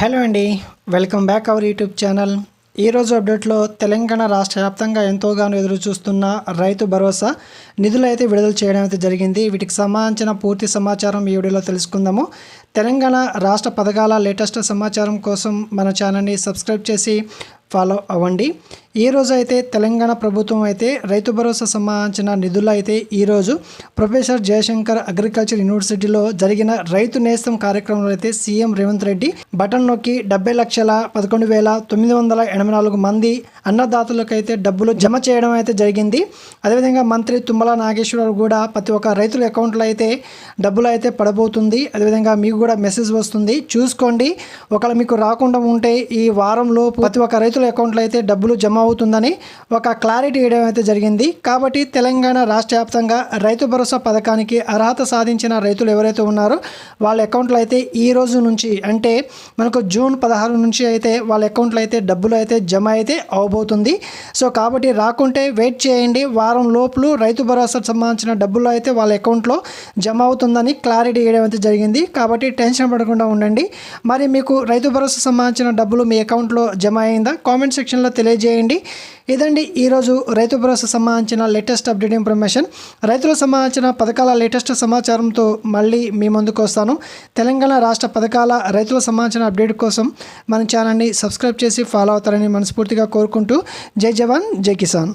Hello అండి, welcome back our YouTube channel. ఈరోజు అప్డేట్లో తెలంగాణ రాష్ట్ర వ్యాప్తంగా ఎంతోగానో ఎదురు చూస్తున్న రైతు భరోసా నిధులు అయితే విడుదల చేయడం అయితే జరిగింది. వీటికి సంబంధించిన పూర్తి సమాచారం ఈ వీడియోలో తెలుసుకుందాము. తెలంగాణ రాష్ట్ర పథకాల లేటెస్ట్ సమాచారం కోసం మన ఛానల్ని సబ్స్క్రైబ్ చేసి ఫాలో అవ్వండి. ఈరోజు అయితే తెలంగాణ ప్రభుత్వం అయితే రైతు భరోసా సంబంధించిన నిధులు అయితే ఈరోజు ప్రొఫెసర్ జయశంకర్ అగ్రికల్చర్ యూనివర్సిటీలో జరిగిన రైతు నేస్తం కార్యక్రమంలో అయితే సీఎం రేవంత్ రెడ్డి బటన్ నొక్కి 70,11,984 మంది అన్నదాతలకైతే డబ్బులు జమ చేయడం అయితే జరిగింది. అదేవిధంగా మంత్రి తుమ్మల నాగేశ్వరరావు కూడా ప్రతి ఒక్క రైతుల అకౌంట్లో అయితే డబ్బులు అయితే పడబోతుంది. అదేవిధంగా మీకు కూడా మెసేజ్ వస్తుంది, చూసుకోండి. ఒకవేళ మీకు రాకుండా ఉంటే ఈ వారంలో ప్రతి ఒక్క రైతుల అకౌంట్లో అయితే డబ్బులు జమ అవుతుందని ఒక క్లారిటీ ఇవ్వడం అయితే జరిగింది. కాబట్టి తెలంగాణ రాష్ట్ర వ్యాప్తంగా రైతు భరోసా పథకానికి అర్హత సాధించిన రైతులు ఎవరైతే ఉన్నారో వాళ్ళ అకౌంట్లో అయితే ఈ రోజు నుంచి అంటే మనకు జూన్ 16 నుంచి అయితే వాళ్ళ అకౌంట్లో అయితే డబ్బులు అయితే జమ అయితే అవబోతుంది. సో కాబట్టి రాకుంటే వెయిట్ చేయండి. వారం లోపల రైతు భరోసా సంబంధించిన డబ్బులు అయితే వాళ్ళ అకౌంట్లో జమ అవుతుందని క్లారిటీ ఇవ్వడం అయితే జరిగింది. కాబట్టి టెన్షన్ పడకుండా ఉండండి. మరి మీకు రైతు భరోసా సంబంధించిన డబ్బులు మీ అకౌంట్లో జమ అయిందా? కామెంట్ సెక్షన్లో తెలియజేయండి. ఇదండి ఈరోజు రైతు భరోసా సంబంధించిన లేటెస్ట్ అప్డేట్ ఇన్ఫర్మేషన్. రైతులకు సంబంధించిన పథకాల లేటెస్ట్ సమాచారంతో మళ్ళీ మీ ముందుకు వస్తాను. తెలంగాణ రాష్ట్ర పథకాల రైతులకు సంబంధించిన అప్డేట్ కోసం మన ఛానల్ని సబ్స్క్రైబ్ చేసి ఫాలో అవుతారని మనస్ఫూర్తిగా కోరుకుంటూ జై జవాన్ జై కిసాన్.